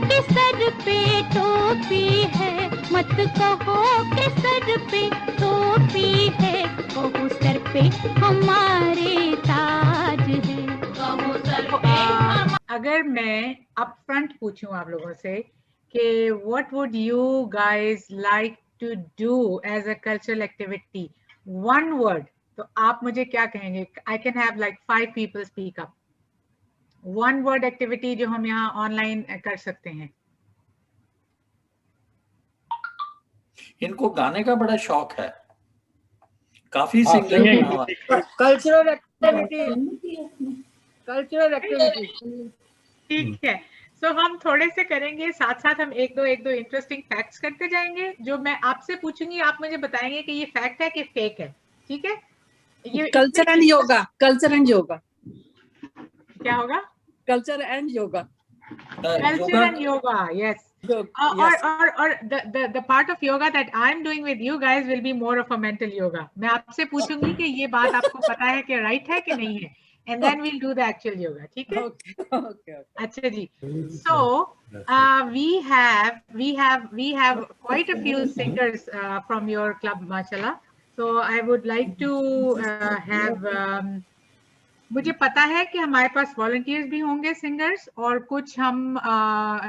कि सर पे टोपी है, मत कहो कि सर पे टोपी है, कहो सर पे हमारे ताज है, कहो सर पे। अगर मैं अप फ्रंट पूछूं आप लोगों से कि what would you guys like to do as a cultural activity, one word, तो आप मुझे क्या कहेंगे? I can have like 5 people speak up, one word activity जो हम यहाँ ऑनलाइन कर सकते हैं। इनको गाने का बड़ा शौक है, काफी सिंगर। कल्चरल एक्टिविटी ठीक है, सो हम थोड़े से करेंगे, साथ साथ हम एक दो इंटरेस्टिंग फैक्ट्स करते जाएंगे। जो मैं आपसे पूछूंगी आप मुझे बताएंगे कि ये फैक्ट है कि फेक है, ठीक है? ये culture and yoga, culture and yoga, क्या होगा? Culture and yoga, culture and yoga, yes. और the part of yoga that I'm doing with you guys will be more of a mental yoga. मैं आपसे पूछूंगी कि ये बात आपको पता है कि राइट है कि नहीं है, and then we'll do the actual yoga, ठीक है? Okay. अच्छा जी, so we have quite a few singers from your club, mashallah. So I would like to have मुझे पता है कि हमारे पास वॉलंटियर्स भी होंगे सिंगर्स, और कुछ हम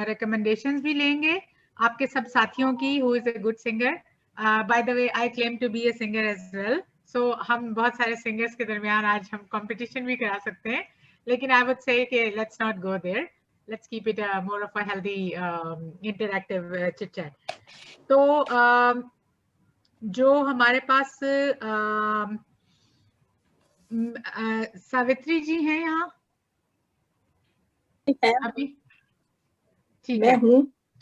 रिकमेंडेशंस भी लेंगे आपके सब साथियों की, who is a good singer. By the way I claim to be a singer as well, so हम बहुत सारे सिंगर्स के दरमियान आज हम कंपटीशन भी करा सकते हैं, लेकिन आई वुड से कि let's not go there, let's keep it more of a healthy interactive chit chat. तो जो हमारे पास सावित्री जी हैं यहाँ अभी? ठीक है,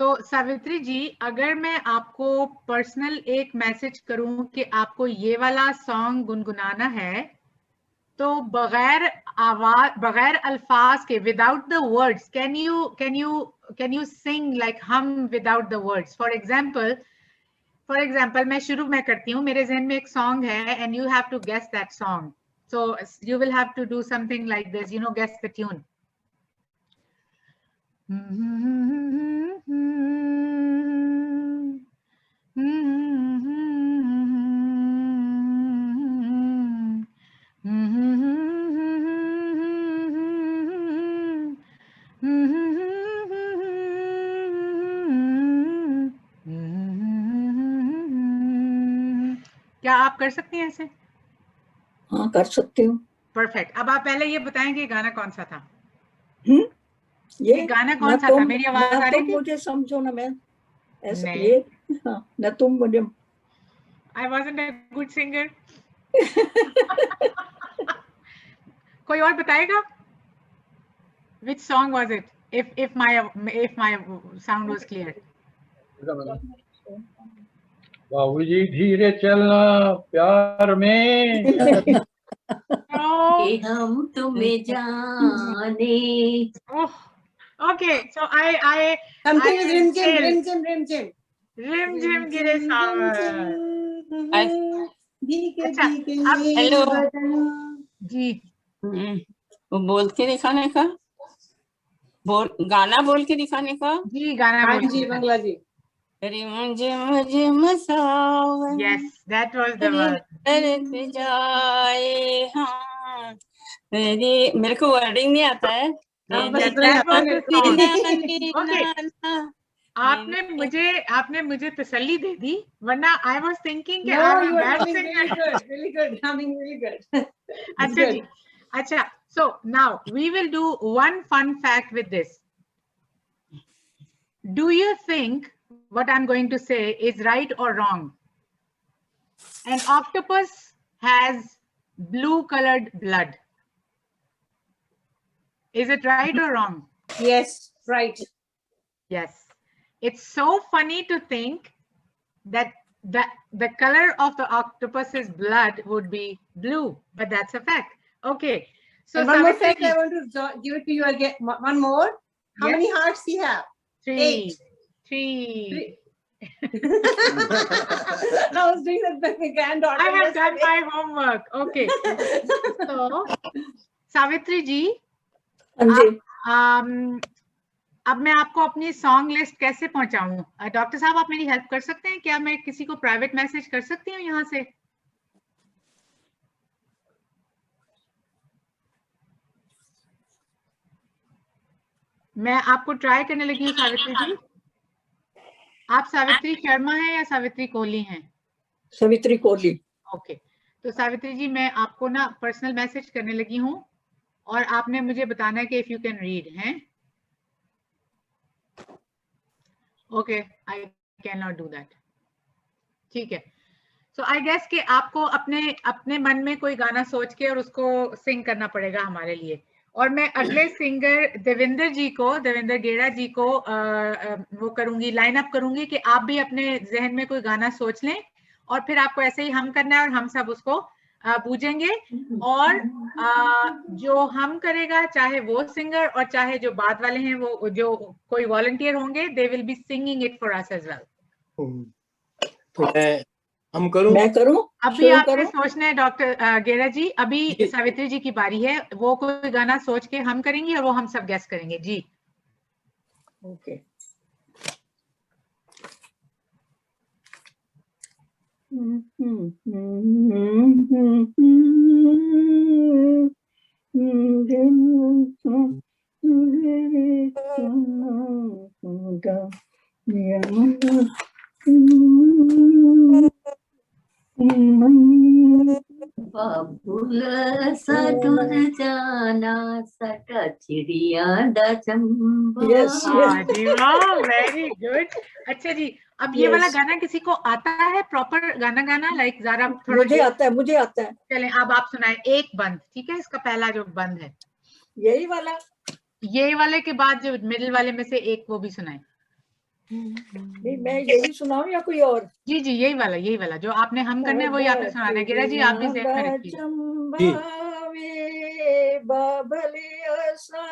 तो सावित्री जी, अगर मैं आपको पर्सनल एक मैसेज करूं कि आपको ये वाला सॉन्ग गुनगुनाना है, तो बगैर आवाज, बगैर अल्फाज के, without the words, can you sing like hum without the words? For example मैं शुरू में करती हूँ, मेरे जहन में एक सॉन्ग है and you have to guess that song, so you will have to do something like this, you know, guess the tune. क्या आप कर सकती हैं ऐसे? हाँ, कर सकती हूँ। परफेक्ट। अब आप पहले ये बताएं कि गाना कौन सा था? ये गाना कौन सा था? मेरी आवाज आ रही थी? मुझे समझो ना, मैं ऐसा नहीं। ये न तुम मुझे। I wasn't a good singer. कोई और बताएगा? Which song was it? If my sound was clear. बाबूजी धीरे चलना प्यार में, हम तुम्हें जाने। Okay, so I Something is rim sail. jim. Rim jim गिरे सावन। अच्छा, हेलो जी, वो बोल के दिखाने का, गाना बोल के दिखाने का। जी गाना बोल जी बंगला जी। रिम जिम जिम सावन, Yes, that was the one. बरस जाए हाँ, मेरे को वर्डिंग नहीं आता है। That was the song. Okay. आपने मुझे तसल्ली दे दी, वरना I was thinking कि I'm a bad singer. Really good, really good. अच्छा जी, अच्छा. So now we will do one fun fact with this. Do you think what I'm going to say is right or wrong? An octopus has blue colored blood. Is it right or wrong? Yes, right. Yes. It's so funny to think that the color of the octopus's blood would be blue, but that's a fact. Okay. So one more fact I want to give it to you again. One more. How many hearts do you have? 3. 3. I was doing that with my granddaughter. I have done my homework. Okay. So, Savitri ji, अब मैं आपको अपनी song list कैसे पहुंचाऊं? Doctor साहब आप मेरी help कर सकते हैं क्या? मैं किसी को प्राइवेट मैसेज कर सकती हूँ यहाँ से? मैं आपको ट्राई करने लगी हूँ सावित्री जी। आप सावित्री शर्मा हैं या सावित्री कोहली हैं? सावित्री कोहली। ओके, तो सावित्री जी मैं आपको ना पर्सनल मैसेज करने लगी हूँ और आपने मुझे बताना है कि इफ यू कैन रीड हैं। Okay, I can not do that. ठीक है, सो आई गेस कि आपको अपने मन में कोई गाना सोच के और उसको सिंग करना पड़ेगा हमारे लिए। और मैं अगले सिंगर देवेंद्र गेड़ा जी को वो करूंगी, लाइन अप करूंगी कि आप भी अपने जहन में कोई गाना सोच लें और फिर आपको ऐसे ही हम करना है और हम सब उसको बूझेंगे। और जो हम करेगा, चाहे वो सिंगर और चाहे जो बाद वाले हैं, वो जो कोई वॉलंटियर होंगे, they will be singing it for us as well. तो हम करूं? मैं करूं? अभी आपने सोचना है डॉक्टर गेड़ा जी। अभी सावित्री जी की बारी है, वो कोई गाना सोच के हम करेंगी और वो हम सब गेस करेंगे जी। ओके। बाबुल सटुर जाना सटा चिड़िया दा चंबा। Very good. अच्छा जी, अब ये वाला गाना किसी को आता है प्रॉपर गाना गाना? लाइक जरा थोड़ा। मुझे आता है। चलें, अब आप सुनाए एक बंद। ठीक है, इसका पहला जो बंद है यही वाला, ये वाले के बाद जो मिडिल वाले में से एक वो भी सुनाए। नहीं, मैं यही सुनाऊं या कोई और? जी जी, यही वाला जो आपने हम करना है वही आपने सुनाना है। गेड़ा जी आप भी ज़हन में रखिए। बाबलिया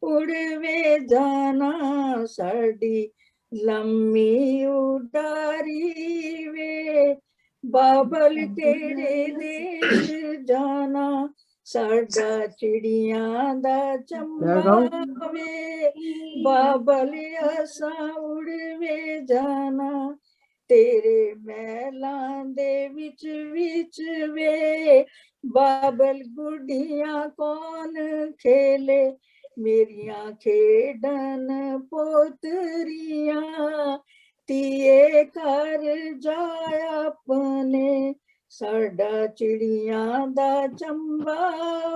उड़वे जाना साड़ी लम्मी उडारी वे, बाबल केड़े देश जाना साडा चिड़िया दा चंबा वे, बाबलिया सा उड़वे जाना तेरे महलां दे विच विच वे, बाबल गुडियां कौन खेले मेरियां खेडन पोतरियां, तिए कर जाया अपने साडा चिड़ियां दा चंबा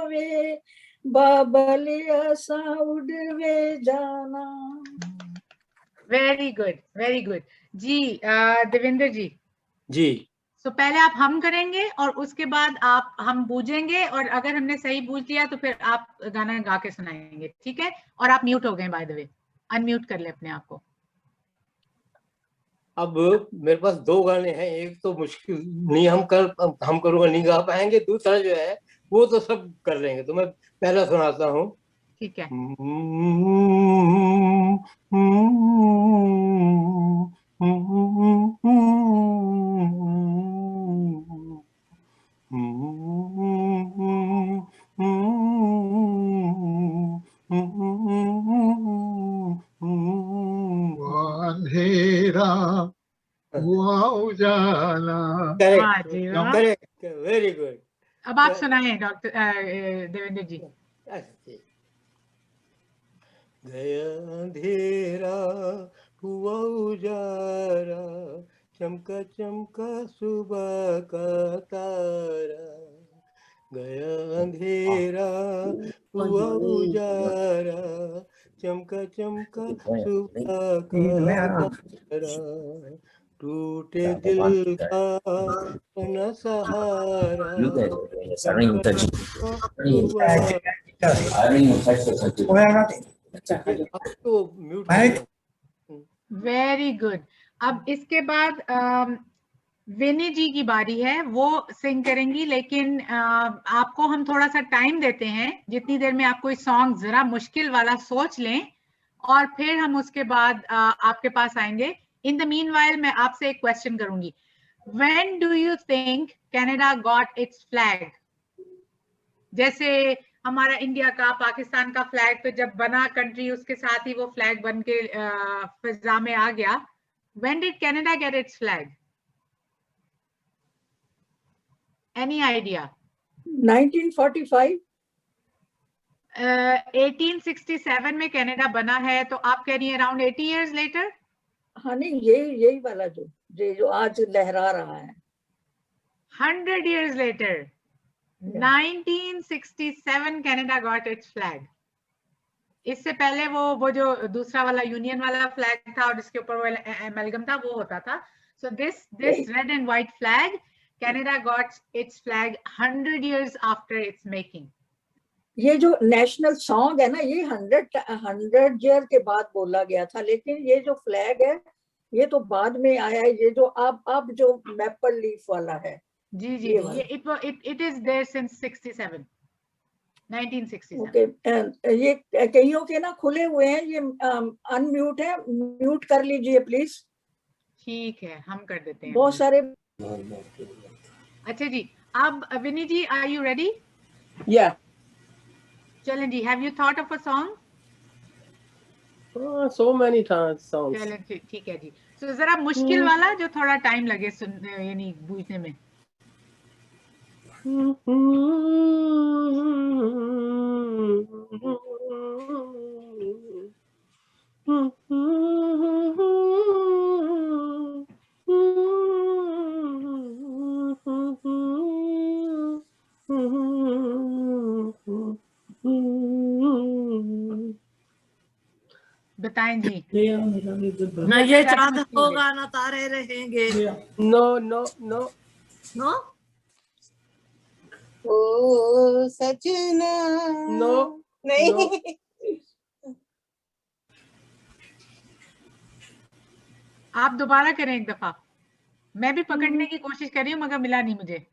वे, बाबलिया सा उड़वे जाना। वेरी गुड जी। देवेंद्र जी जी। तो पहले आप हम करेंगे और उसके बाद आप हम बूझेंगे और अगर हमने सही बूझ लिया तो फिर आप गाना गा के सुनाएंगे। ठीक है, और आप म्यूट हो गए बाय द वे, अनम्यूट कर ले अपने आप को। अब मेरे पास दो गाने हैं, एक तो मुश्किल नहीं हम करूँगा नहीं गा पाएंगे, दूसरा जो है वो तो सब कर लेंगे। तो मैं पहला सुनाता हूँ। ठीक है। अंधेरा हुआ उजाला। Correct, very good. अब आप सुनाएं डॉक्टर देवेंद्र जी। गया अंधेरा हुआ उजारा, चमका चमका सुबह का तारा, गया अंधेरा हुआ उजारा, चमका चमका सुबह का तारा, टूटे दिल का न सहारा, वेरी गुड। अब इसके बाद विनी जी की बारी है, वो सिंग करेंगी, लेकिन आपको हम थोड़ा सा टाइम देते हैं, जितनी देर में आप कोई सॉन्ग जरा मुश्किल वाला सोच लें और फिर हम उसके बाद आपके पास आएंगे। इन द मीनवाइल मैं आपसे एक क्वेश्चन करूंगी। When do you think Canada got its flag? जैसे हमारा इंडिया का, पाकिस्तान का फ्लैग तो जब बना कंट्री उसके साथ ही वो फ्लैग बन के फिजा में आ गया. When did Canada get its flag? Any idea? 1945. 1867 में कनाडा बना है, तो आप कह रही हैं अराउंड 80 years later? हाँ नहीं, यही वाला जो आज लहरा रहा है. 100 years later. 1967 Canada got its flag. इससे पहले वो जो दूसरा वाला यूनियन वाला फ्लैग था और जिसके ऊपर वो एमलगम था वो होता था. So this red and white flag, Canada got its flag 100 years after its making. ये जो नेशनल सॉन्ग है ना, ये 100 ईयर के बाद बोला गया था, लेकिन ये जो फ्लैग है ये तो बाद में आया है. ये जो अब जो मैपल लीफ वाला है, जी जी, it is there since 67, 1967. Okay. ये कईयों के ना खुले हुए हैं, ये अनम्यूट है, म्यूट कर लीजिए प्लीज. ठीक है, हम कर देते हैं. बहुत सारे. अच्छा जी, अब Vini ji, are you ready? Yeah. चलें जी, have you thought of a song? So many songs. चलें, ठीक है जी. So जरा मुश्किल वाला जो थोड़ा टाइम लगे सुनने यानी बूझने में. बताएं जी. ना ये चांद होगा ना तारे रहेंगे. No, no, no. नो. ओ सजना. No. नहीं. No. आप दोबारा करें एक दफा. मैं भी पकड़ने की कोशिश कर रही हूँ मगर मिला नहीं मुझे.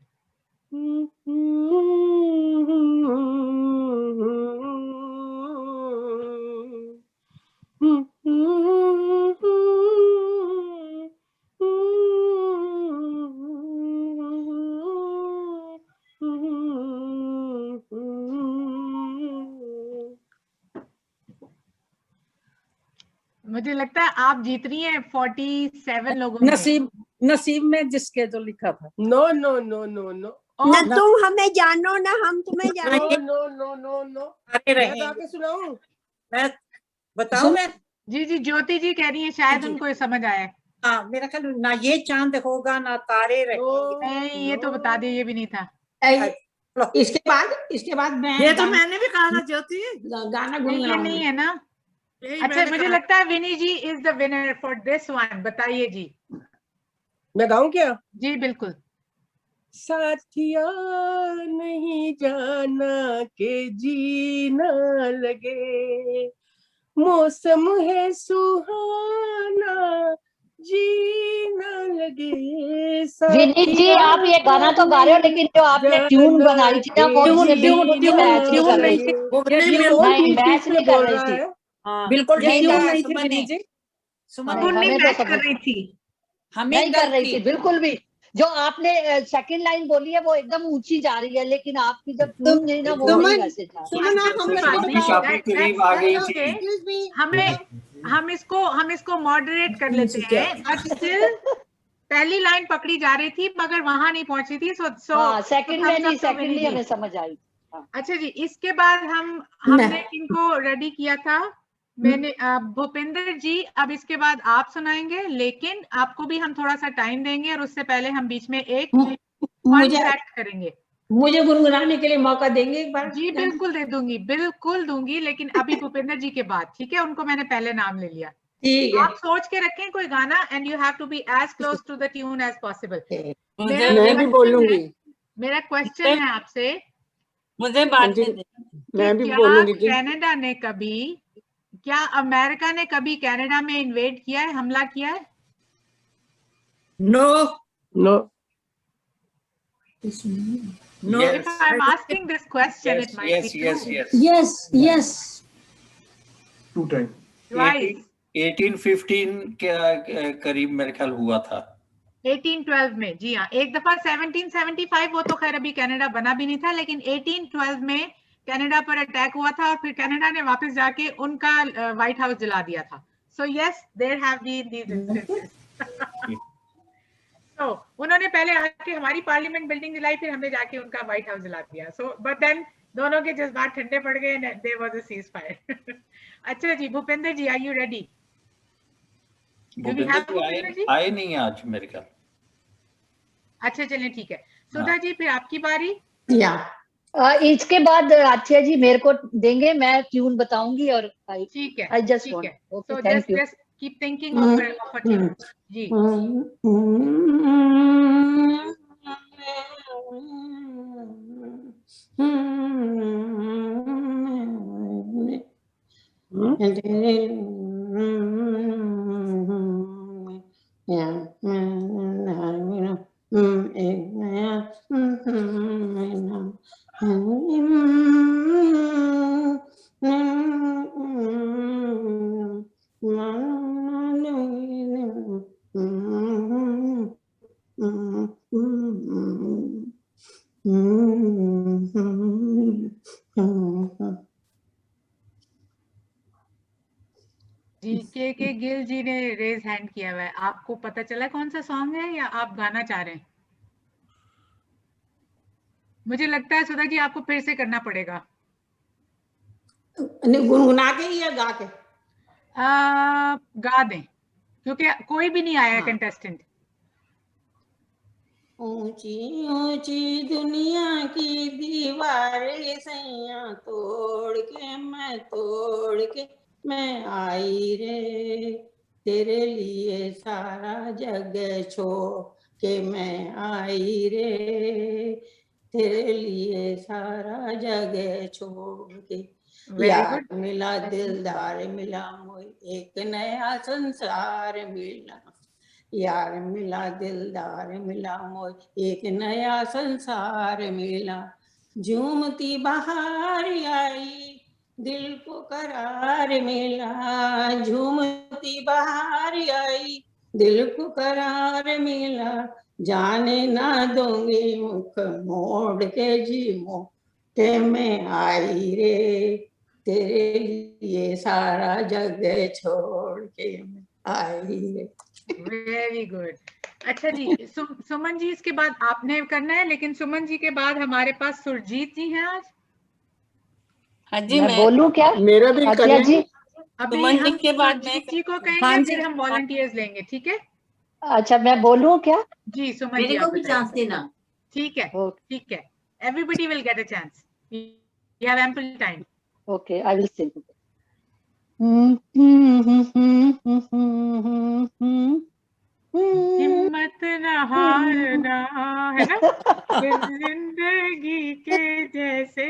मुझे लगता है आप जीत रही हैं 47 लोगों में. नसीब में जिसके जो लिखा था. No, no, no, no, no. ना तुम हमें जानो ना हम तुम्हें जानो. No, no, no, no. तारे मैं रहेंगे. गा के सुनाऊं? मैं बताऊं मैं. जी जी, ज्योति जी कह रही हैं शायद उनको ये समझ आया. हाँ, मेरा ख्याल ना ये चांद होगा ना तारे रहेंगे. नहीं, ये तो बता दिए, ये भी नहीं था. इसके बाद मैं ये तो मैंने भी कहा था ज्योति. गाना ये नहीं है ना. अच्छा, मुझे लगता है Vini ji is the winner for this one. बताइए जी. मैं गाऊं क्या? जी बिल्कुल. साथिया नहीं जाना के जीना लगे, मौसम है सुहाना जीना लगे. विनी जी, आप ये गाना तो गा रहे हो लेकिन जो आपने ट्यून बनाई थी ना वो मैच नहीं कर रही थी. मैच नहीं कर रही थी. बिल्कुल नहीं नहीं थी विनी जी. हमें तो कर रही थी. नहीं कर रही थी बिल्कुल भी. जो आपने सेकंड लाइन बोली है वो एकदम ऊंची जा रही है, लेकिन आपकी जब तुम नहीं ना वो नहीं वैसे जा रही. हम इसको मॉडरेट कर लेते हैं. बट स्टिल पहली लाइन पकड़ी जा रही थी मगर वहां नहीं पहुंची थी. सेकंड में नहीं, सेकंडली हमें समझ आई. अच्छा जी, इसके बाद हमने इनको रेडी किया था. मैंने भूपिंदर जी, अब इसके बाद आप सुनाएंगे, लेकिन आपको भी हम थोड़ा सा टाइम देंगे और उससे पहले हम बीच में एक फैक्ट करेंगे. मुझे गुनगुनाने के लिए मौका देंगे एक बार? जी बिल्कुल दे दूंगी, बिल्कुल दूंगी, लेकिन अभी भूपिंदर जी के बाद. ठीक है, उनको मैंने पहले नाम ले लिया. ठीक है. आप सोच के रखें कोई गाना and you have to be as close to the tune as possible. मैं भी बोलूंगी. मेरा क्वेश्चन है आपसे, मुझे बात मैं भी बोलूंगी. कनाडा ने कभी, क्या अमेरिका ने कभी कनाडा में इन्वेड किया है, हमला किया है? No. No. No. If I'm asking this question, it might be true. Yes. 2 times. Right. 1815 के करीब मेरे ख्याल हुआ था. 1812 में. जी हाँ, एक दफा 1775, वो तो खैर अभी कनाडा बना भी नहीं था, लेकिन 1812 में कनाडा पर अटैक हुआ था और फिर कनाडा ने वापस जाके उनका व्हाइट हाउस जला दिया था. So yes, there have been these instances. So उन्होंने पहले आके हमारी पार्लियामेंट बिल्डिंग जलाई, फिर हमें जाके उनका व्हाइट हाउस जला दिया. So but then दोनों के जज्बात ठंडे पड़ गए and there was a ceasefire. अच्छा जी, भूपेंद्र जी, are you ready? भूपेंद्र जी आए नहीं आज मेरे ख्याल. अच्छा चलें, ठीक है. सुधा जी, फिर आपकी बारी. इसके बाद आथिया जी मेरे को देंगे, मैं ट्यून बताऊंगी और ठीक है. आई जस्ट ठीक है. Okay, So thank you. just keep thinking of a tune. जी. जी, के गिल जी ने रेज हैंड किया हुआ है. आपको पता चला कौन सा सॉन्ग है या आप गाना चाह रहे हैं? मुझे लगता है सुधा जी आपको फिर से करना पड़ेगा. गुनगुना के या गा के? गा दें, क्योंकि कोई भी नहीं आया कंटेस्टेंट. ऊंची ऊंची दुनिया की दीवारें सैया तोड़ के मैं आई रे, तेरे लिए सारा जग छोड़ के मैं आई रे, तेरे लिए सारा जग छोड़ के. यार मिला दिलदार मिला, मुझे एक नया संसार मिला. यार मिला दिलदार मिला, मुझे एक नया संसार मिला. झूमती बहार आई, दिल को करार मिला. झूमती बहार आई, दिल को करार मिला. जाने ना दूंगी मुख मोड़ के जी मोटे में आई रे, तेरे लिए सारा जग छोड़ के मैं आई रे. Very good. अच्छा जी, सुमन जी इसके बाद आपने करना है, लेकिन सुमन जी के बाद हमारे पास सुरजीत जी हैं आज. हाँ जी, मैं बोलूं क्या? मेरा भी आथिया जी. अभी सुमन जी हम के बाद सुरजीत जी को कहेंगे, फिर हम वॉलंटियर्स लेंगे. ठीक है? अच्छा, मैं बोलूं क्या? जी सुमन जी, मेरे को भी चांस देना. ठीक है, ठीक है. Everybody will get a chance. You have ample time. Okay, I will sing. हिम्मत न हारना, है ना? जिंदगी के जैसे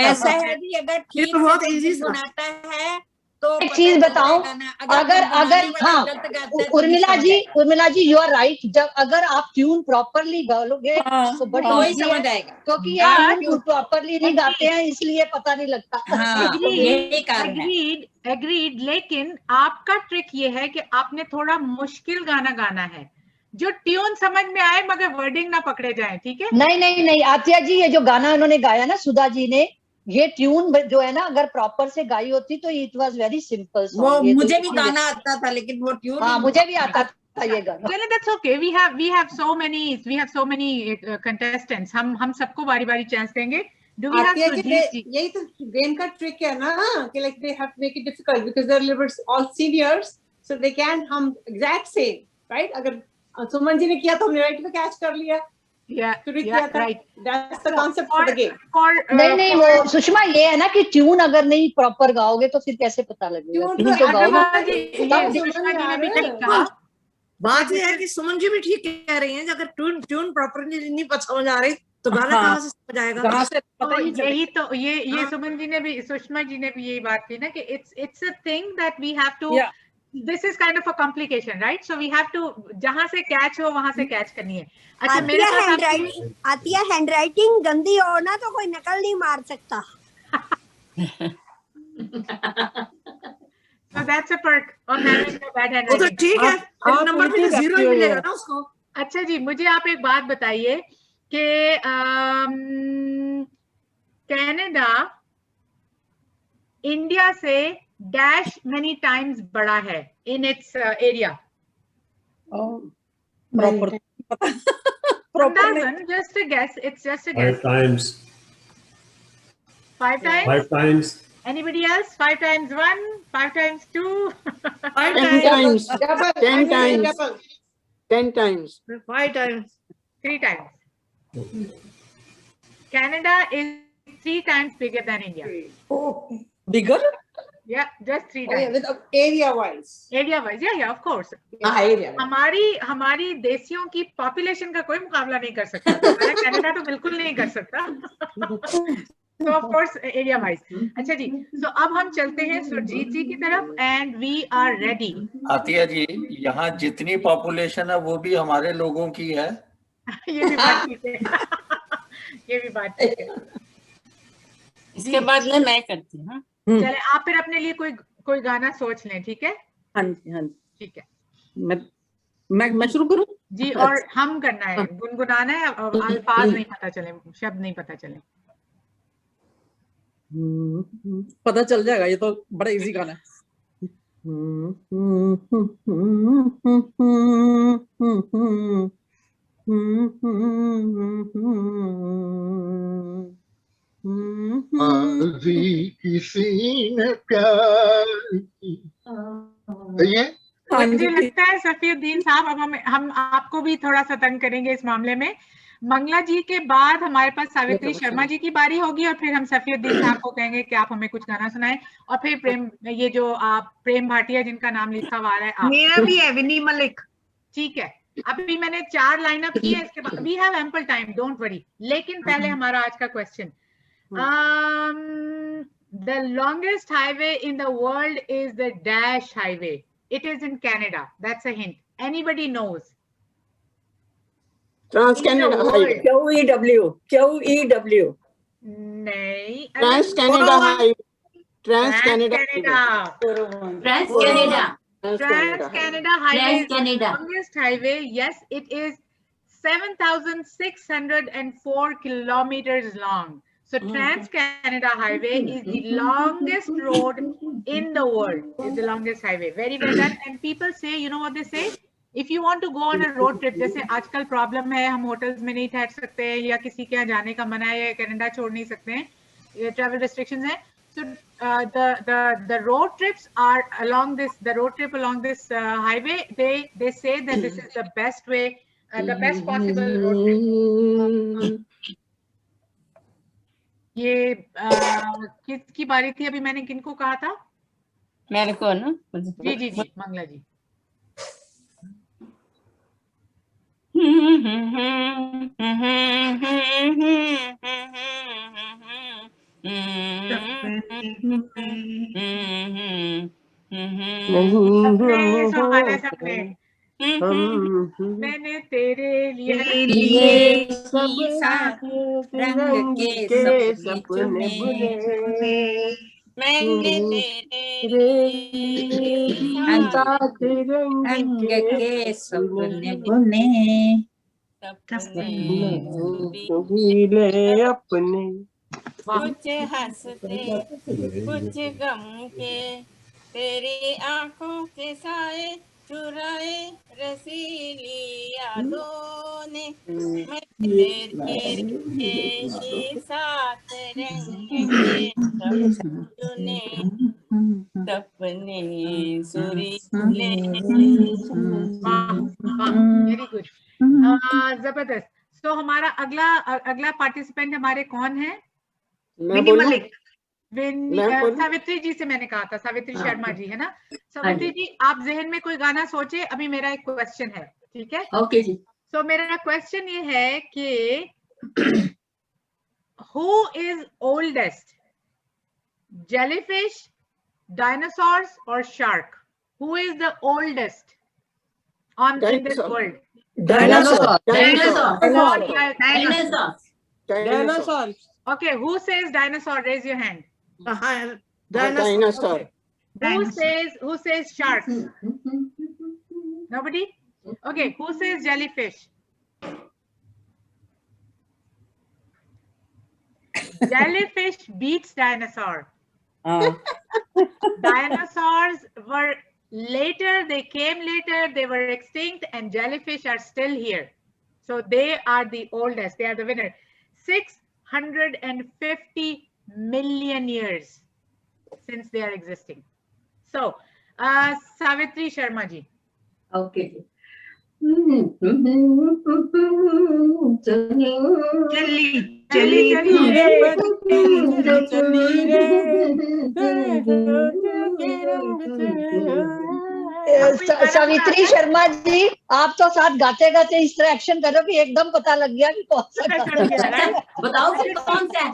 ऐसा है भी, अगर ठीक बहुत इजी सुनाता है तो एक चीज बताऊं, अगर हाँ Urmila ji you are right. जब अगर आप ट्यून प्रॉपरली गाओगे तो बड़ी समझ आएगा, क्योंकि यार ट्यून प्रॉपरली नहीं गाते हैं इसलिए पता नहीं लगता. एग्रीड. लेकिन आपका ट्रिक ये है कि आपने थोड़ा मुश्किल गाना गाना है, जो ट्यून समझ में आए मगर वर्डिंग ना पकड़े जाए. ठीक है? नहीं आथिया जी, ये जो गाना उन्होंने गाया ना सुधा जी ने, ये ट्यून जो है ना, अगर प्रॉपर से गाई होती तो it was very simple song. मुझे भी गाना आता था, लेकिन वो ट्यून. हाँ, मुझे भी आता था ये गाना. चलिए, that's okay. We have so many contestants. हम सबको बारी-बारी चांस देंगे. Do we have Surjeet ji? यही तो गेम का ट्रिक है ना, कि like they have to make it difficult because they are livers all seniors, so they can हम एग्जैक्ट सेम, राइट? अगर सुमन जी ने किया तो हमने राइट पे कैच कर लिया. Right. That's the concept for the game. नहीं, वो सुषमा ये है ना कि ट्यून अगर नहीं प्रॉपर गाओगे तो फिर कैसे पता लगेगा? ट्यून तो गाओगे. बात ये है कि सुमन जी भी ठीक कह रही हैं, अगर ट्यून प्रॉपरली नहीं समझ आ रही तो गाना कहाँ से समझ आएगा? कहाँ से पता ही नहीं. यही तो ये सुमन जी ने भी, सुषमा जी ने भी यही बात की ना कि it's a thing that we have to. This is kind of a complication, right? So we have to, जहाँ से कैच हो वहाँ से कैच करनी है. अच्छा, मेरे पास आतिया हैंडराइटिंग गंदी हो ना तो कोई नकल नहीं मार सकता. So that's a perk of having a bad handwriting. वो तो ठीक है, नंबर पे 0 ही मिलेगा ना उसको. अच्छा जी, मुझे आप एक बात बताइए कि कनाडा इंडिया से डैश मेनी टाइम्स बड़ा है in its area. Just a guess. It's just a guess. 5 times. 5 times? 5 times. Anybody else? 5 times 1, 5 times 2. 5 10 times. Double. 10 times. Double. 10 times. 5 times. 3 times. Canada is 3 times bigger than India. Oh, bigger? Yeah, just 3 Oh, yeah, times. with area wise. Area wise, yeah, of course. Area. हमारी देशियों की population का कोई मुकाबला नहीं कर सकता. हमारा Canada तो बिल्कुल नहीं कर सकता. So of course area wise. अच्छा जी, so अब हम चलते हैं सुरजीत जी की तरफ and we are ready. Atiya जी, यहाँ जितनी पॉपुलेशन है वो भी हमारे लोगों की है. ये भी बात ठीक है. ये भी बात ठीक है. इसके बाद में मैं करती हूँ. चले आप फिर अपने लिए कोई गाना सोच लें, ठीक है? हाँ जी, हाँ जी. ठीक है. मैं शुरू करूँ? जी, और हम करना है, गुनगुनाना है, अल्फाज नहीं पता चले, शब्द नहीं पता चले. पता चल जाएगा, ये तो बड़ा इजी गाना है. किसी ने प्यार ये मुझे लगता है सफीउद्दीन साहब, अब हम आपको भी थोड़ा सा तंग करेंगे इस मामले में. मंगला जी के बाद हमारे पास सावित्री शर्मा जी की बारी होगी और फिर हम सफीउद्दीन साहब को कहेंगे कि आप हमें कुछ गाना सुनाएं, और फिर ये जो आप प्रेम भाटिया जिनका नाम लिखा हुआ है, मेरा भी है, विनी मलिक. ठीक है. अभी मैंने 4 लाइनअप किए, इसके बाद we have ample time, don't worry. लेकिन पहले हमारा आज का question, the longest highway in the world is the Dash Highway. It is in Canada. That's a hint. Anybody knows? Trans-Canada Highway. QEW. नहीं. Trans-Canada Highway. Trans-Canada. Trans-Canada Highway is the longest highway. Yes, it is 7,604 kilometers long. So Trans-Canada Highway is the longest road in the world. It's the longest highway. Very well done. And people say, you know what they say? If you want to go on a road trip, जैसे आजकल problem है, हम hotels में नहीं ठहर सकते हैं या किसी के यहाँ जाने का मना है, कनाडा छोड़ नहीं सकते हैं, ट्रैवल रिस्ट्रिक्शंस हैं. So the road trips are along this. The road trip along this highway, they say that this is the best way, the best possible road trip. ये किसकी बारी थी? अभी मैंने किनको कहा था? मेरे को ना. जी जी जी, मंगला जी. सपने मैंने तेरे लिए रंग के सपने बुने, मैंने तेरे रंग के सपने बुने, अपने कुछ हंसते कुछ गम के, तेरी आंखों के साए चुराए रसीली यादों ने, मैं तेरे साथ रंग के सपने सपने सुरीले. वेरी गुड, जबरदस्त. तो हमारा अगला पार्टिसिपेंट हमारे कौन है? विनी मलिक. सावित्री जी से मैंने कहा था, सावित्री शर्मा जी है ना. सावित्री जी, आप जहन में कोई गाना सोचे. अभी मेरा एक क्वेश्चन है, ठीक है? ओके जी. तो मेरा क्वेश्चन ये है कि who is oldest, jellyfish, dinosaurs or shark? Who is the oldest in this world? Dinosaur. Okay, who says dinosaur? Raise your hand. Dinosaur. Okay. Who says shark? Nobody? Okay, who says jellyfish? Jellyfish beats dinosaur. Dinosaurs were later, they came later, they were extinct, and jellyfish are still here. So they are the oldest, they are the winner. 650 million years since they are existing. So, Savitri Sharma ji. Okay. Savitri Sharma ji, आप तो साथ गाते गाते इस तरह action करो कि एकदम पता लग गया कि कौन सा बताओ फिर कौन सा है।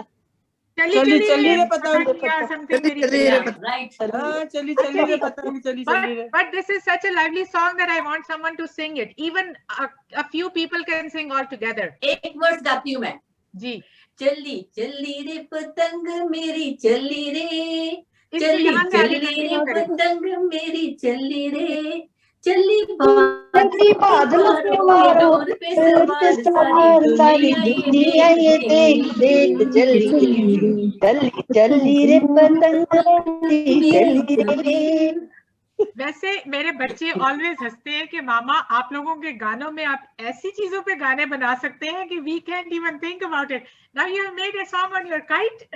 चलिए चलिए पता But this is such a lively song that I want someone to sing it. Even a few people can sing all together. एक वर्ड गाती हूँ मैं जी। चली चली रे पतंग मेरी चली रे, चली चली रे पतंग मेरी चली रे, चली बादल पे सवार सारी दुनिया ये देख देख चली चली चली रे पतंग चली रे। वैसे मेरे बच्चे ऑलवेज हंसते हैं कि मामा आप लोगों के गानों में आप ऐसी चीजों पे गाने बना सकते हैं कि we can't even think about it. Now you have made a song on your kite.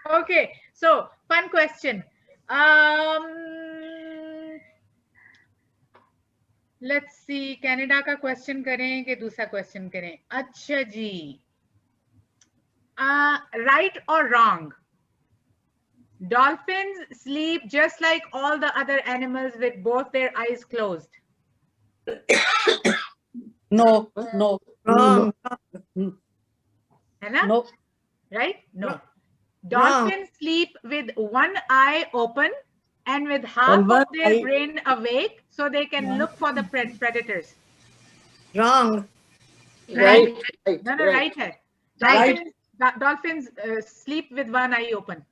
Okay, so fun question. Let's see, Canada का क्वेश्चन करें कि दूसरा क्वेश्चन करें? अच्छा जी, right or wrong? Dolphins sleep just like all the other animals with both their eyes closed. No. है ना? No. Right? No. Dolphins sleep with one eye open and with half of their brain awake so they can look for the predators. Wrong. Right. No, right है. Dolphins sleep with one eye open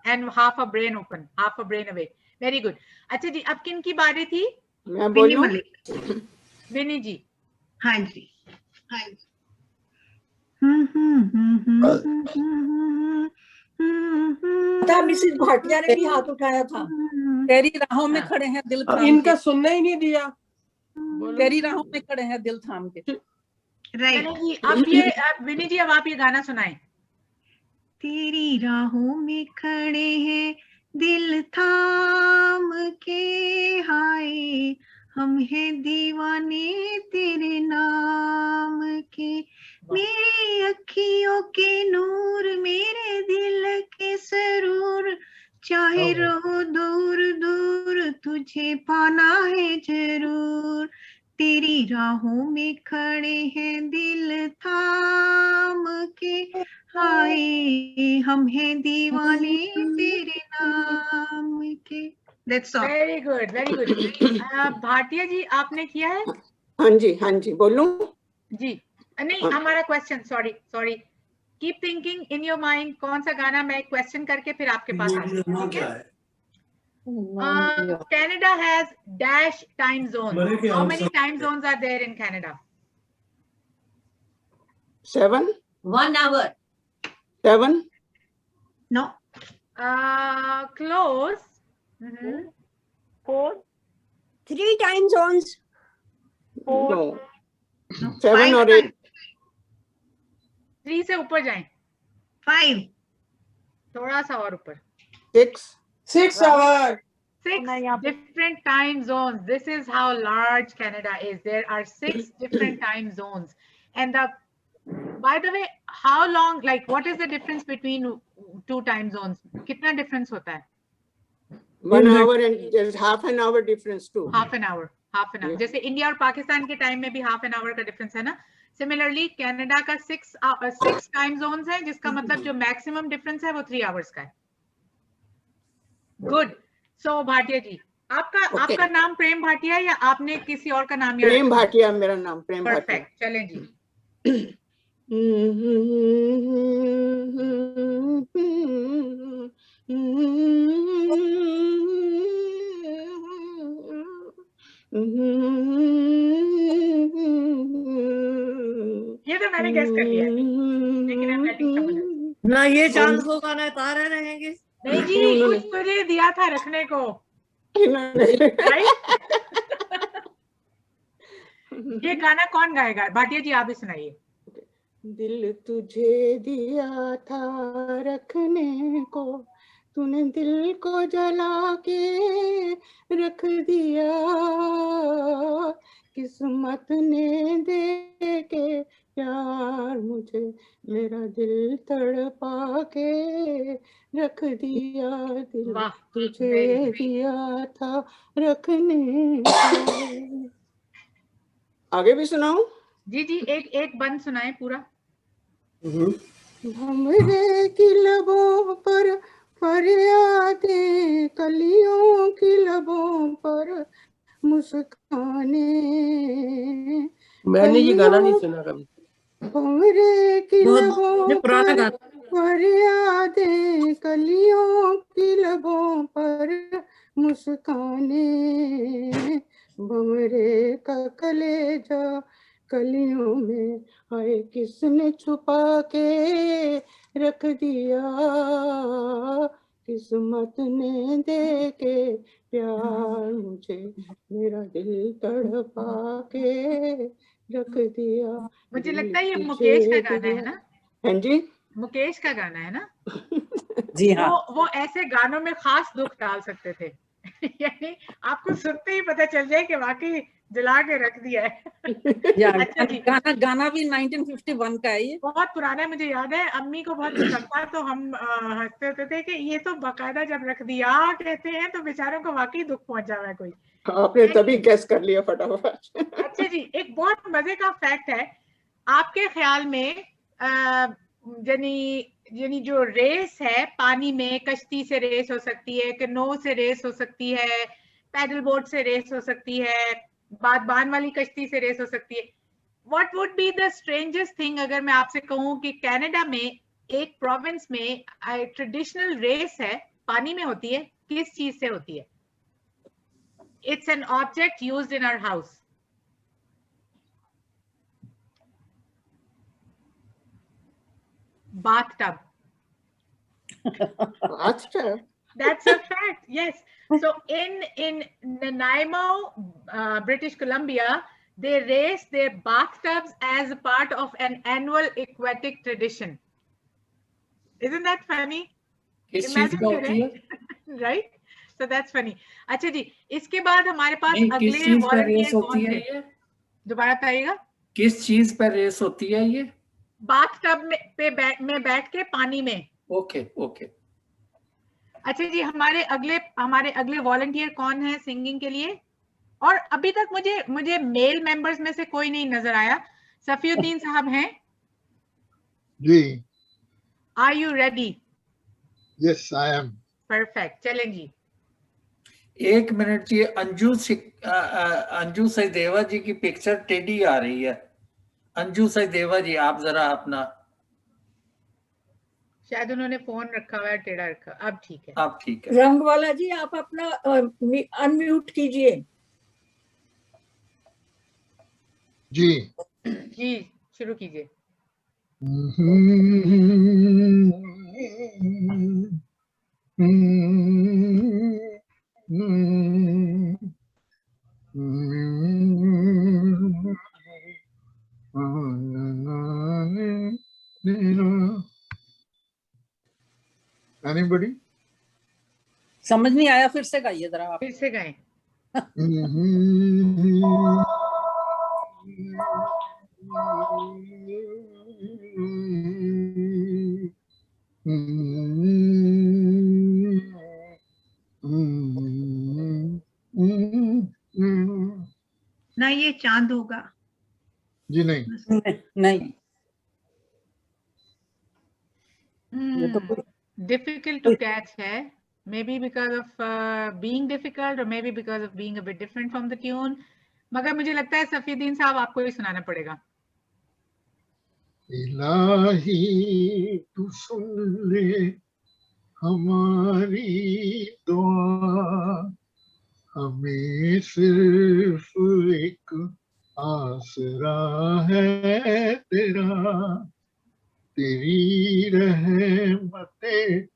and half a brain open, half a brain awake. Very good. अच्छा जी, अब किन की बारी थी? मैं बोलूं? विनी जी। हाँ जी। मिसेस भाटिया ने भी हाथ उठाया था। तेरी राहों में खड़े हैं दिल थाम के। इनका सुनना ही नहीं दिया। तेरी राहों में खड़े हैं दिल थाम के। राइट। अब ये विनी जी, अब आप ये गाना सुनाएं। तेरी राहों में खड़े हैं दिल थाम के, हाय हम हैं दीवाने तेरे नाम के, मेरी अखियों के नूर मेरे दिल के सरूर, चाहे रहो दूर दूर तुझे पाना है जरूर, तेरी राहों में खड़े हैं दिल थाम के, हाय हम हैं दीवाने तेरे नाम के। That's all. Very good, very good. Bhatia जी, आपने किया है? हाँ जी बोलूं? जी नहीं, हमारा question, sorry keep thinking in your mind, कौन सा गाना मैं क्वेश्चन करके फिर आपके पास आऊंगी, ठीक है? Canada has dash time zones. How many time zones are there in Canada? 7. 1 hour. 7. No. Close. 4. 3 time zones. 4. No. 7 or 8. 3 से ऊपर जाएं। 5. थोड़ा सा और ऊपर। 6 hours. 6 different time zones. This is how large Canada is. There are 6 different time zones. And by the way, how long, like what is the difference between 2 time zones? कितना difference होता है? 1 hour and there's half an hour difference too. Half an hour. जैसे India और पाकिस्तान के time में भी half an hour का difference है ना? Similarly, Canada का 6 time zones है, जिसका मतलब जो maximum difference है वो 3 hours का है. Good. So भाटिया जी, आपका नाम प्रेम भाटिया या आपने किसी और का नाम? प्रेम भाटिया मेरा नाम, प्रेम भाटिया। Perfect. चलें जी। ना ये चांद होगा ना तारे रहेंगे। नहीं जी, कुछ तुझे दिया था रखने को, राइट? ये गाना कौन गाएगा? भाटिया जी आप ही सुनाइए। दिल तुझे दिया था रखने को, तूने दिल को जला के रख दिया, किस्मत ने दे के प्यार मुझे मेरा दिल तड़पा के रख दिया, दिल तुझे दिया था रखने को। आगे भी सुनाऊं? जी जी, एक बंद सुनाए पूरा। भंवरे की लबों पर फरियादें, कलियों की लबों पर मुस्काने, मैंने ये गाना नहीं सुना कभी। भंवरे की लबों पर फरियादें, कलियों की लबों पर मुस्काने, भंवरे का कलेजा कलियों में हाय किसने छुपा के रख दिया, किस्मत ने दे के प्यार मुझे मेरा दिल तड़पा के रख दिया। मुझे लगता है ये मुकेश का गाना है ना? हाँ जी, मुकेश का गाना है ना? जी हाँ। वो ऐसे गानों में खास दुख डाल सकते थे यानी आपको सुनते ही पता चल जाए कि वाकई जला के रख दिया है। अच्छा जी, गाना भी 1951 का है ये, बहुत पुराना है, मुझे याद है अम्मी को बहुत पसंद था, तो हम हंसते होते थे कि ये तो बाकायदा जब रख दिया कहते हैं तो बेचारों को वाकई दुख पहुंचा हुआ है कोई। आपने तभी गैस कर लिया फटाफट। अच्छा जी, एक बहुत मजे का फैक्ट है, आपके ख्याल में यानी जो रेस है पानी में, कश्ती से रेस हो सकती है, कैनो से रेस हो सकती है, पैडल बोट से रेस हो सकती है, बादबान वाली कश्ती से रेस हो सकती है। What would be the strangest thing अगर मैं आपसे कहूँ कि कनाडा में एक प्रोविंस में ट्रेडिशनल रेस है, पानी में होती है, किस चीज से होती है? It's an object used in our house. Bathtub. Bathtub. That's a fact. Yes. So in Nanaimo, British Columbia, they race their bathtubs as a part of an annual aquatic tradition. Isn't that funny? Imagine right? So that's funny. अच्छा जी, इसके बाद हमारे पास अगले volunteer कौन है? दोबारा बताइएगा। किस चीज पर रेस होती है ये? बाथटब में बैठ के पानी में। Okay okay. अच्छा जी, हमारे अगले वॉलंटियर कौन है सिंगिंग के लिए? और अभी तक मुझे मेल मेंबर्स में से कोई नहीं नजर आया। सफीउद्दीन साहब हैं? जी। Are you ready? Yes, I am. Perfect. चलें जी। एक मिनट जी, अंजू सचदेवा जी की पिक्चर टेढ़ी आ रही है। अंजू सचदेवा जी, आप जरा अपना, शायद उन्होंने फोन रखा हुआ है टेढ़ा रखा। अब ठीक है, अब ठीक है। रंग वाला जी, आप अपना अनम्यूट कीजिए। जी जी, शुरू कीजिए। Anybody? समझ नहीं आया, फिर से गाइए जरा आप। फिर से गाएं। ना ये चांद होगा। जी नहीं। नहीं। Difficult to catch है, maybe because of being difficult or maybe because of being a bit different from the tune. मगर मुझे लगता है सफीउद्दीन साहब आपको ही सुनाना पड़ेगा। इलाही तू सुन ले हमारी दुआ, हमें सिर्फ एक आसरा है तेरा, तेरी रहमत बातें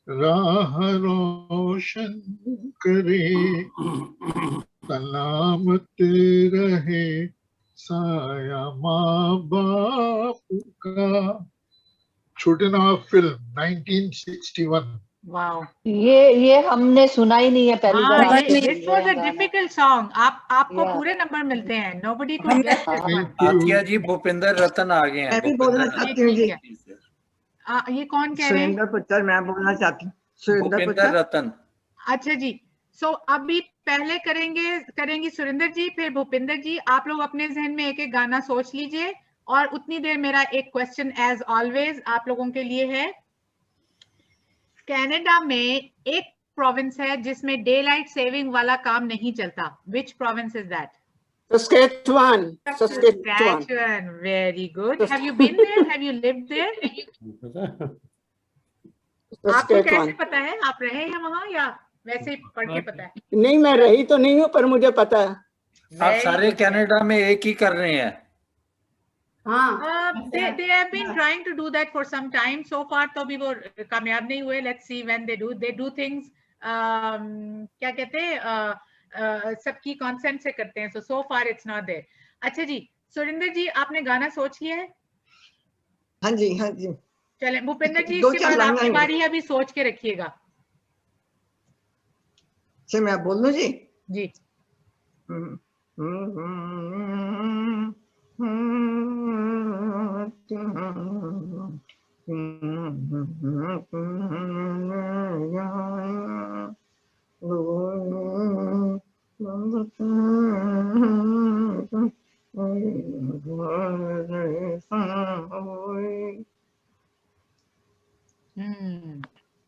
राह रोशन करे, सलामत रहे साया माँ बाप का। छोटे नाव फिल्म 1961। वाओ, ये हमने सुना ही नहीं है पहली बार। हाँ, this was a difficult song. आपको पूरे नंबर मिलते हैं। Nobody could guess this one. Atiya जी भूपिंदर रतन आ गए हैं। मैं भी बोलना चाहती हूँ जी। ये कौन कह रहे हैं? सुरेंद्र पुत्र मैं बोलना चाहती हूँ। सुरेंद्र भूपिंदर पुत्र। रतन। अच्छा जी, सो अभी पहले करेंगी सुरेंद्र जी, फिर भूपिंदर जी। आप लोग अपने जहन में एक एक गाना सोच लीजिए और उतनी देर मेरा एक क्वेश्चन एज ऑलवेज आप लोगों के लिए है। कनाडा में एक प्रोविंस है जिसमें डे लाइट सेविंग वाला काम नहीं चलता। विच province is that? Saskatchewan. Saskatchewan. Very good. Have you been there? Have you lived there? आपको कैसे पता है? आप रहे हैं वहाँ या वैसे ही पढ़ के पता है? नहीं, मैं रही तो नहीं हूँ पर मुझे पता है। आप सारे कनाडा में एक ही कर रहे हैं। They have been trying to do that for some time. So far तो भी वो कामयाब नहीं हुए. Let's see when they do. They do things क्या कहते हैं सबकी consent से करते हैं. So far it's not there. अच्छा जी, सुरेंद्र जी आपने गाना सोच लिया है? हाँ जी, हाँ जी। चलें भूपेंद्र जी, इसके बाद आपकी बारी है, अभी सोच के रखिएगा। अच्छा मैं बोल दूं जी? जी।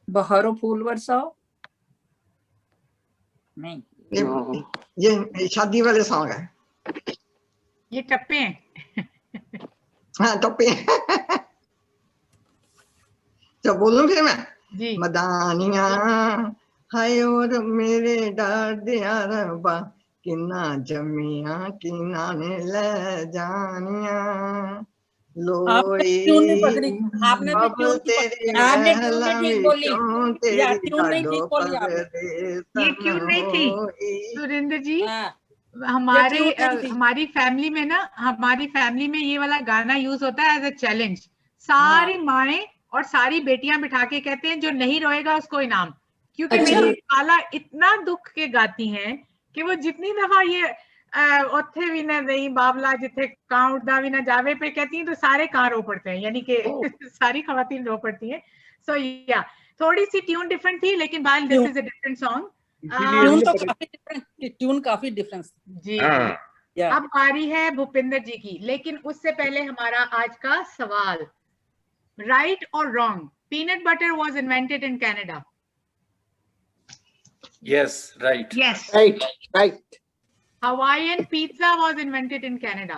बहारो फूल बरसाओ। नहीं, ये शादी वाले सॉन्ग है। ये टप्पे हैं। हाँ टप्पे हैं। तो बोलूं फिर मैं? जी। मदानिया हाय और मेरे डाडिया रबा किन्ना जमिया किन्ना ने ले जानिया लोई आपने भी ट्यून ठीक बोली। ये ट्यून नहीं थी सुरेंद्र जी। हमारी फैमिली में ना, हमारी फैमिली में ये वाला गाना यूज होता है एज अ चैलेंज। सारी माएं और सारी बेटियां बिठा के कहते हैं जो नहीं रोएगा उसको इनाम। क्योंकि मेरी खाला इतना दुख के गाती हैं कि वो जितनी दफा ये उत्थे भी ना नहीं बाबला जिथे कां उड़दा भी ना जावे पे कहती हैं तो सारे कां रो पड़ते हैं, यानी कि सारी खवातीन रो पड़ती हैं। सो या थोड़ी सी ट्यून डिफरेंट थी, लेकिन बाल this is a different song. Tune काफी डिफरेंस जी। अब बारी है भूपिंदर जी की, लेकिन उससे पहले हमारा आज का सवाल, राइट और wrong, peanut butter was invented in Canada? Yes, right. Yes. Right. Hawaiian pizza was invented in Canada.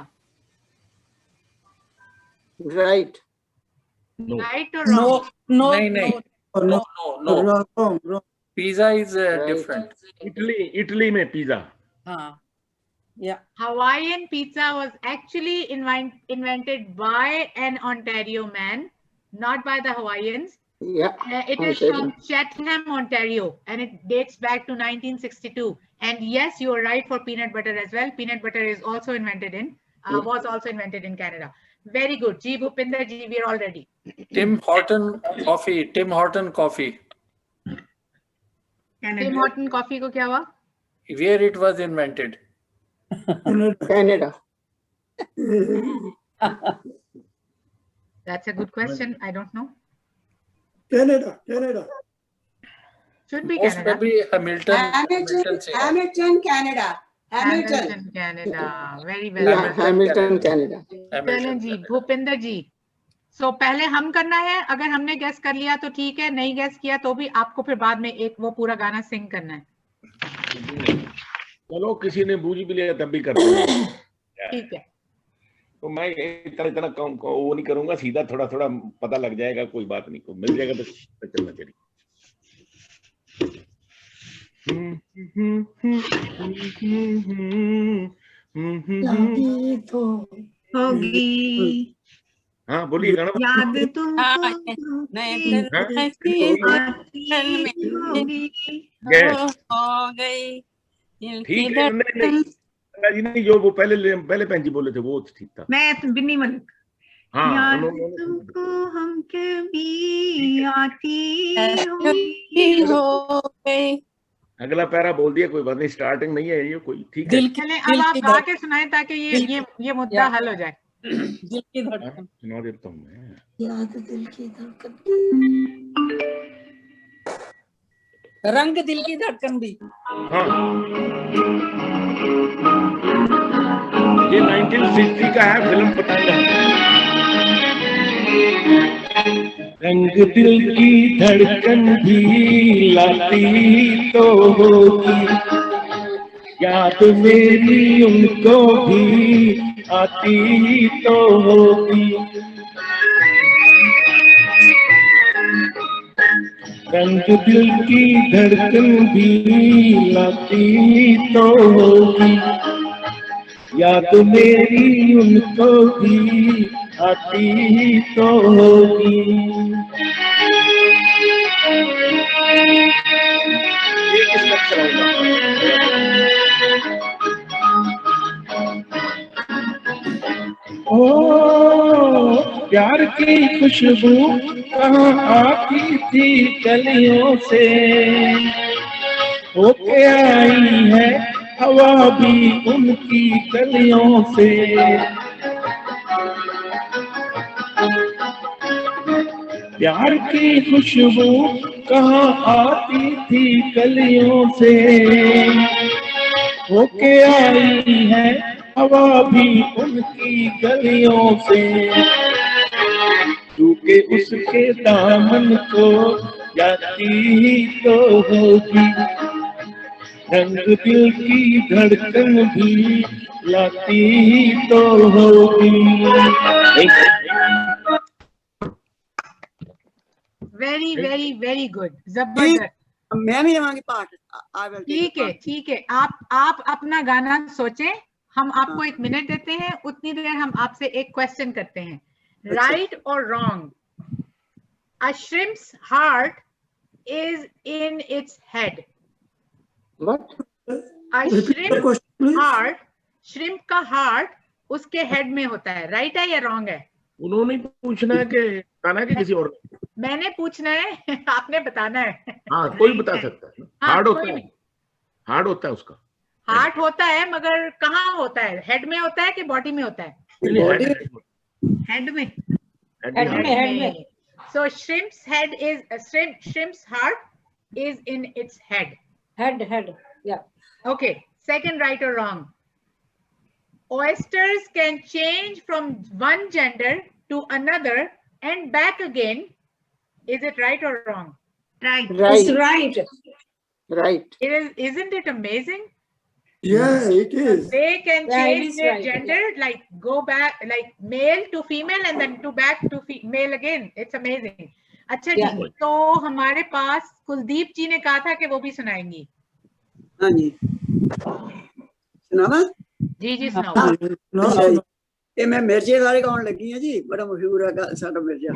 Right. No. Right or wrong? No. Pizza is different. Italy में pizza. Yeah. Hawaiian pizza was actually invented by an Ontario man, not by the Hawaiians. Yeah. It is from Chatham, Ontario, and it dates back to 1962. And yes, you are right for peanut butter as well. Peanut butter is also invented in, was also invented in Canada. Very good. Ji Bhupinder ji, we are all ready. Tim Horton coffee. Tim Horton coffee. Tim Horton coffee को क्या हुआ? Where it was invented? Canada. That's a good question. I don't know. Canada. Should be Canada. Probably Hamilton, Canada. Hamilton, Canada. Very well. Yeah, Hamilton, Canada. चलें जी भूपिंदर जी। सो पहले हम करना है, अगर हमने गेस कर लिया तो ठीक है, नहीं गेस किया तो भी आपको फिर बाद में एक वो पूरा गाना सिंग करना है। चलो किसी ने बूझ भी लिया तब भी करते हैं। ठीक है। तो मैं इतना कम वो नहीं करूंगा, सीधा थोड़ा थोड़ा पता लग जाएगा, कोई बात नहीं, को मिल जाएगा तो चलना चाहिए। होगी हाँ बोलिए गाना। याद तुमको हो गई ठीक है, नहीं नहीं, जो वो पहले बहन जी बोले थे वो ठीक था। मैं बिन्नी मलिक। हाँ याद तुमको हम कभी आती हो गई। अगला पैरा बोल दिया, कोई बात नहीं, स्टार्टिंग नहीं है ये कोई, ठीक है। चले अब आप गा के सुनाएं ताकि ये मुद्दा हल हो जाए। दिल की धड़कन सुना देता हूँ मैं। याद दिल की धड़कन, रंग दिल की धड़कन भी। हाँ ये 1960 का है, फिल्म बताएगा। रंग दिल की धड़कन भी लाती तो होगी, याद मेरी उनको भी आती तो होगी। रंग दिल की धड़कन भी लाती तो होगी, याद मेरी उनको भी आती तो होगी। ये किस वक्त चलाऊंगा? ओ प्यार की खुशबू कहाँ आती थी गलियों से, होके आई है हवा भी उनकी गलियों से। प्यार की खुशबू कहाँ आती थी गलियों से, होके आई है हवा भी उनकी गलियों से। चूके उसके दामन को जाती तो होगी, रंग दिल की धड़कन भी लाती तो होगी। वेरी वेरी वेरी गुड, जबरदस्त। मैं भी वहाँ की पार्ट। ठीक है ठीक है, आप अपना गाना सोचें, हम आपको 1 मिनट देते हैं, उतनी देर हम आपसे एक क्वेश्चन करते हैं। राइट और wrong? A shrimps heart is in its head. What? A shrimp heart, shrimp का हार्ट उसके हेड में होता है, राइट है या रॉन्ग है? उन्होंने पूछना है कि बताना है कि किसी और? मैंने पूछना है, आपने बताना है। हाँ कोई बता सकता है। हाँ, हार्ड होता है, हार्ड होता है उसका। हार्ट होता है मगर कहाँ होता है? हेड में होता है कि बॉडी में होता है? हेड में। हेड में। So shrimp's head is shrimp's heart is in its head. Head. Yeah. Okay. Second, right or wrong? Oysters can change from one gender to another and back again. Is it right or wrong? Right. It's right. Right. It is. Isn't it amazing? Yeah, it is. They can change their right. gender, like go back, like male to female and then to back to male again. It's amazing. अच्छा जी, तो हमारे पास कुलदीप जी ने कहा था कि वो भी सुनाएंगी। हाँ जी, सुनावा? जी सुनाओ। ये मैं मिर्जे गाने गाउन लगी है जी, बड़ा मशहूर है साडा मिर्जा।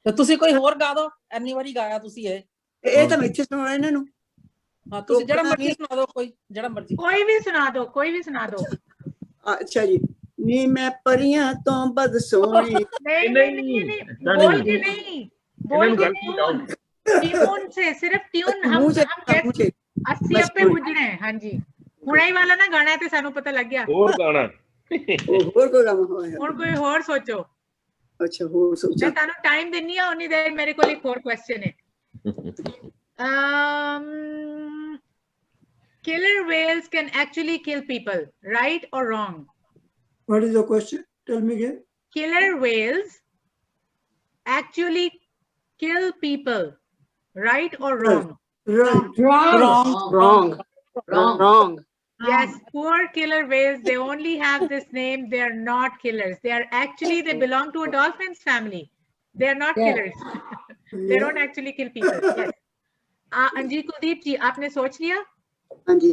तो तुसी कोई होर गा दो, एनी वारी गाया तुसी ये तो मैं इत्थे सुनाया इन्हां नूं। हाँ तुसी जड़ा मर्जी सुना दो, कोई जड़ा मर्जी। कोई भी सुना दो। अच्छा जी। नी मैं परियां तो बद सोनी। नहीं, बोल के नहीं, ट्यून से, सिर्फ ट्यून हम कैसे 80 पे बुझने हैं। हाँ जी, हुणाई वाला ना गाना है तो सानू पता लग गया। और गाना और कोई गाना और कोई और सोचो। अच्छा हो सोचा। मैं तानू टाइम देनी है, उन्हीं देर मेरे को एक और क्वेश्चन है। Killer whales can actually kill people, right or wrong? What is the question? Tell me again. Killer whales actually kill people, right or wrong? Wrong. Yes, poor killer whales, they only have this name, they are not killers. They belong to a dolphins family. They are not killers. They don't actually kill people. Yes. अंजी कुलदीप जी, आपने सोच लिया? हाँ जी।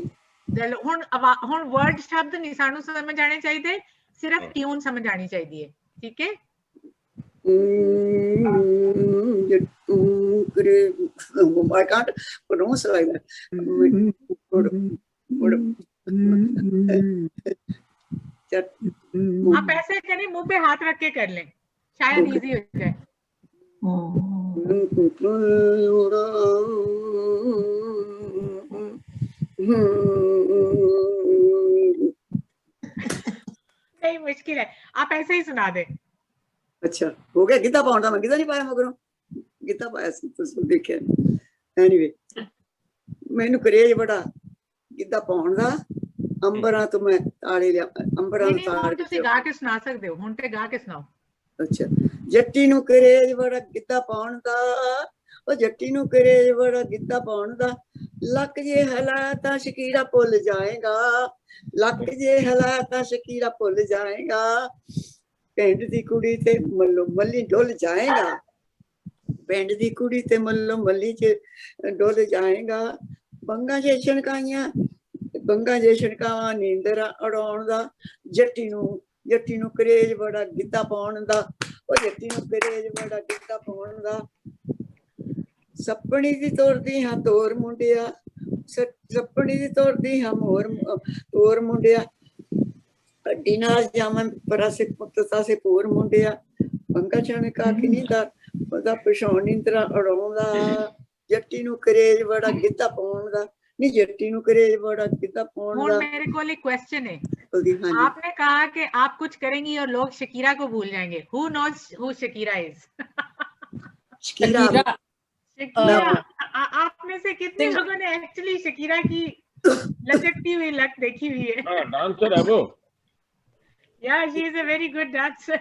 हुन word शब्द नहीं सानू समझ आने चाहिए, सिर्फ ट्यून समझ आनी चाहिए, ठीक है? I can't pronounce like that. आप ऐसे करें, मुंह पे हाथ रख के कर लें, शायद इजी हो जाए। नहीं मुश्किल है, आप ऐसे ही सुना दें। अच्छा हो गया, गिद्धा पाउंड था, मैं गिद्धा नहीं पाया मगरों, गिद्धा पाया सी तो देखिए। एनीवे मैनू करेज बड़ा गिद्धा पाउंड दा, अंबरां तो मैं ताड़े लिया, अंबरां ताड़ ਤੁਸੀਂ ਗਾ ਕੇ ਸੁਣਾ ਸਕਦੇ ਹੋ, ਹੁਣ ਤੇ ਗਾ ਕੇ ਸੁਣਾਓ। अच्छा जट्टी नू करेज बड़ा गिद्धा पाउण दा, ओ जट्टी नू करेज बड़ा गिद्धा पाउण दा, लक जे हलाता शकीरा भुल जाएगा, लक जे हलाता शकीरा भुल जाएगा, पिंड दी कुड़ी ते मल्लो मल्ली डुल जाएगा, पिंड दी कुड़ी ते मल्लो मल्ली च डुल जाएगा, बंगा जे छणकाइयां बंगा जे छणकावां नींदरा उड़ाउण दा, जट्टी नू करेज बड़ा गिद्धा पाउण दा, ओ जट्टी नू करेज बड़ा गिद्धा पाउण दा, सपनी दी तोरदी हां तोर मुंडिया, सपनी दी तोरदी हां तोर मुंडिया, अड्डी नाल जावन परासे पुत्ता से पोर मुंडिया, बंगा छणका किनीदा ओदा पिछोण नींदरा उड़ाउंदा, जट्टी नू करेज बड़ा गिद्धा पाउण दा, नहीं जट्टी नू करेज बड़ा गिद्धा पाउण दा। मेरे को एक क्वेश्चन है, आपने कहा कि आप कुछ करेंगी और लोग शकीरा को भूल जाएंगे। Who knows who Shakira is? Shakira आप में से कितने लोगों ने एक्चुअली शकीरा की लचकती हुई लक देखी हुई है? डांसर है वो। Yeah, she is a very good dancer.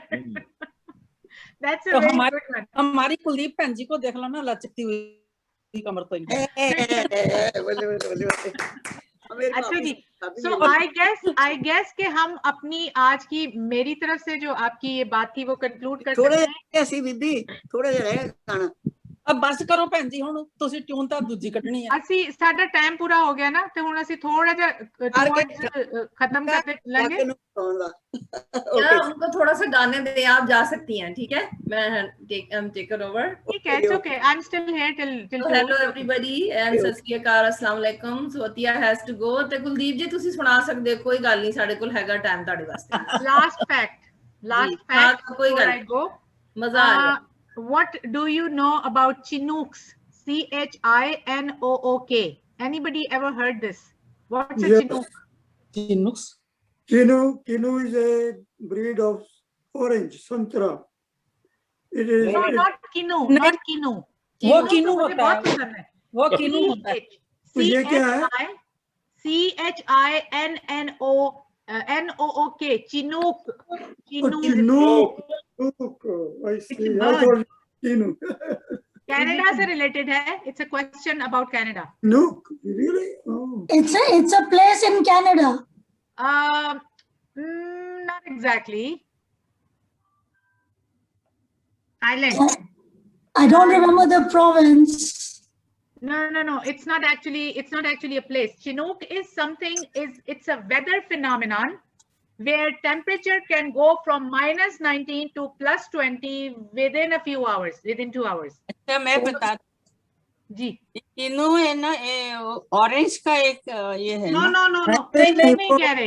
That's a very good one. हमारी कुलदीप भैन जी को देख लो ना, लचकती हुई कमर तो अच्छा जी, so I guess कि हम अपनी आज की, मेरी तरफ से जो आपकी ये बात थी वो कंक्लूड कर सकते हैं। ऐसी बीबी थोड़ा जिहा रह गाना, अब बस करो भैन जी, हुण तुसी ट्यून तां दूजी कटनी है। ਅਸੀਂ ਸਾਡਾ ਟਾਈਮ ਪੂਰਾ ਹੋ ਗਿਆ ਨਾ, ਤੇ ਹੁਣ ਅਸੀਂ ਥੋੜਾ ਜਿਹਾ खत्म करते लेंगे। क्या उनको थोड़ा सा गाने दे, आप जा सकती हैं, ठीक है? मैं टेक ओवर। ठीक है, it's okay, I am still here till hello everybody and Sat Sri अकाल, अस्सलाम वालेकुम। सोतिया हैज टू गो, ते कुलदीप जी ਤੁਸੀਂ ਸੁਣਾ ਸਕਦੇ ਹੋ, ਕੋਈ ਗੱਲ ਨਹੀਂ, ਸਾਡੇ ਕੋਲ ਹੈਗਾ ਟਾਈਮ ਤੁਹਾਡੇ ਵਾਸਤੇ। लास्ट फैक्ट कोई ਗੱਲ नहीं, मजा आएगा। What do you know about Chinooks? CHINOOK. Anybody ever heard this? What's a Chinook? Kinu is a breed of orange, santra. It is. No, not Kinu, not Kinu. वो किनू होता है, वो किनू होता है। तो ये क्या है? CHINNOOK. Chinook. Chinook. I see. I thought Kinu. Canada से related है. It's a question about Canada. Chinook, really? Oh. It's a place in Canada. Not exactly. Island. I don't remember the province. No. It's not actually a place. Chinook is something. It's a weather phenomenon where temperature can go from -19 to +20 within a few hours, within 2 hours. अच्छा, मैं बता जी, किनू है ना, orange का एक ये है। No, नहीं कह रहे,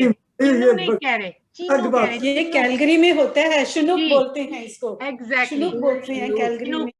नहीं कह रहे, चीनू कह रहे। ये कैलगरी में होता है, शिनूक बोलते हैं इसको। Exactly. शिनूक बोलते हैं कैलगरी में।